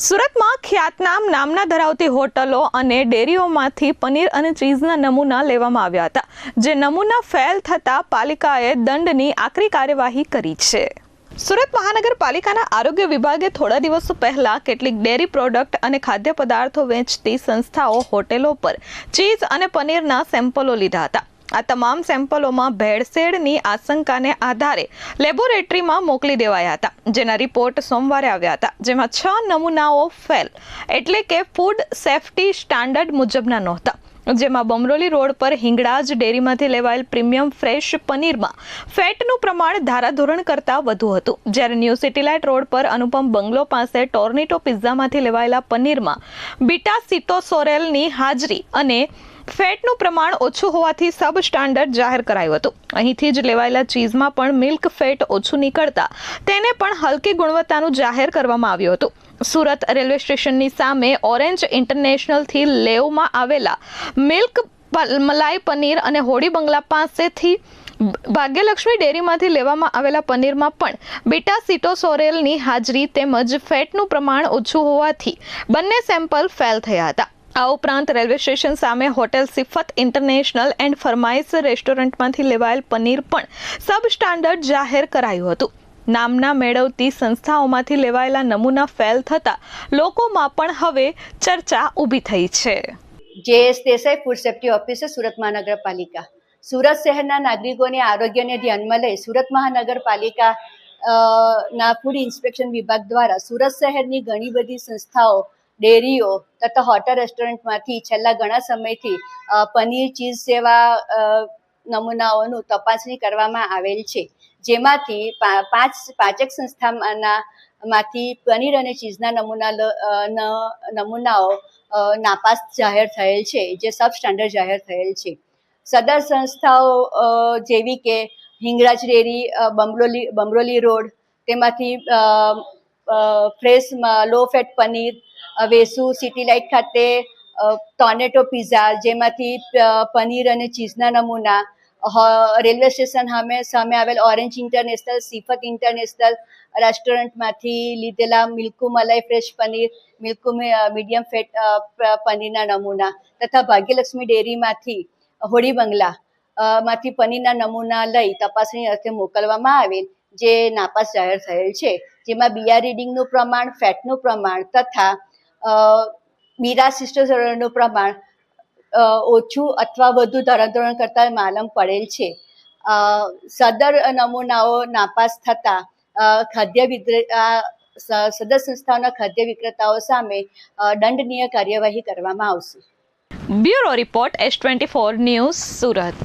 સુરતમાં ખ્યાતનામ નામના ધરાવતી હોટલો અને ડેરીઓમાંથી પનીર અને ચીઝના નમૂના લેવામાં આવ્યા હતા, જે નમૂના ફેલ થતાં પાલિકાએ દંડની આકરી કાર્યવાહી કરી છે। સુરત મહાનગરપાલિકાના આરોગ્ય વિભાગે થોડા દિવસો પહેલા કેટલીક ડેરી પ્રોડક્ટ અને ખાદ્ય પદાર્થો વેચતી સંસ્થાઓ હોટેલો પર ચીઝ અને પનીરના સેમ્પલો લીધા હતા। આ તમામ સેમ્પલોમાં ભેળસેળની આશંકાને આધારે લેબોરેટરીમાં મોકલી દેવાયા હતા, જેના રિપોર્ટ સોમવારે આવ્યા હતા, જેમાં 6 નમૂનાઓ ફેલ એટલે કે ફૂડ સેફ્ટી સ્ટાન્ડર્ડ મુજબના નહોતા, જેમાં બમરોલી રોડ પર હિંગળાજ ડેરીમાંથી લેવાયેલ પ્રીમિયમ ફ્રેશ પનીરમાં ફેટનું પ્રમાણ ધારાધોરણ કરતાં વધુ હતું, જ્યારે ન્યૂ સિટીલાઇટ રોડ પર અનુપમ બંગલો પાસે ટોર્નિટો પિઝામાંથી લેવાયેલા પનીરમાં બીટા સિટોસોરેલની હાજરી અને ફેટનું પ્રમાણ ઓછું હોવાથી સબ સ્ટાન્ડર્ડ જાહેર કરાયું હતું। અહીંથી જ લેવાયેલા ચીઝમાં પણ મિલ્ક ફેટ ઓછું નીકળતા તેને પણ હલકી ગુણવત્તાનું જાહેર કરવામાં આવ્યું હતું। સુરત રેલવે સ્ટેશનની સામે ઓરેન્જ ઇન્ટરનેશનલથી લેવમાં આવેલા મિલ્ક મલાઈ પનીર અને હોડી બંગલા પાસેથી ભાગ્યલક્ષ્મી ડેરીમાંથી લેવામાં આવેલા પનીરમાં પણ બીટા સિટોસોરેલની હાજરી તેમજ ફેટનું પ્રમાણ ઓછું હોવાથી બંને સેમ્પલ ફેલ થયા હતા। આ ઉપરાંત રેલવે સ્ટેશન સામે હોટેલ સિફત ઇન્ટરનેશનલ એન્ડ ફરમાઈસ રેસ્ટોરન્ટમાંથી લેવાયેલ પનીર પણ સબ સ્ટાન્ડર્ડ જાહેર કરાયું હતું। નામના મેળવતી સંસ્થાઓમાંથી લેવાયેલા નમૂના ફેલ થતા લોકોમાં પણ હવે ચર્ચા ઊભી થઈ છે। JS Desai food safety officer Surat મહાનગરપાલિકા। સુરત શહેરના નાગરિકોને આરોગ્યને ધ્યાનમાં લઈ સુરત મહાનગરપાલિકા ના ફૂડ ઇન્સ્પેક્શન વિભાગ દ્વારા સુરત શહેરની ઘણી બધી સંસ્થાઓ, ડેરીઓ તથા હોટલ રેસ્ટોરન્ટમાંથી છેલ્લા ઘણા સમયથી પનીર, ચીઝ જેવા નમૂનાઓનું તપાસણી કરવામાં આવેલ છે, જેમાંથી પાંચેક સંસ્થામાંથી પનીર અને ચીઝના નમૂનાઓ નાપાસ જાહેર થયેલ છે, જે સબ સ્ટાન્ડર્ડ જાહેર થયેલ છે। સદર સંસ્થાઓ જેવી કે હિંગળાજ ડેરી, બમરોલી રોડ, તેમાંથી ફ્રેશ લો ફેટ પનીર, વેસુ સિટીલાઇટ ખાતે ટોર્નેટો પિઝા, જેમાંથી પનીર અને ચીઝના નમૂના, રેલવે સ્ટેશન સામે આવેલ ઓરેન્જ ઇન્ટરનેશનલ, સિફત ઇન્ટરનેશનલ રેસ્ટોરન્ટમાંથી લીધેલા મિલ્કુ મલાઈ ફ્રેશ પનીર, મિલ્કુ મીડિયમ ફેટ પનીરના નમૂના તથા ભાગ્યલક્ષ્મી ડેરીમાંથી હોડી બંગલા માંથી પનીરના નમૂના લઈ તપાસણી અર્થે મોકલવામાં આવેલ, જે નાપાસ જાહેર થયેલ છે, જેમાં બીઆર રીડિંગનું પ્રમાણ, ફેટનું પ્રમાણ તથા બીટા સિટોસોરેલનું પ્રમાણ ઓછું અથવા વધુ ધારાધોરણ કરતાં માલમ પડેલ છે। સદર નમૂનાઓ નાપાસ થતાં સદર સંસ્થાઓના ખાદ્ય વિક્રેતાઓ સામે દંડનીય કાર્યવાહી કરવામાં આવશે। Bureau report S24 news Surat.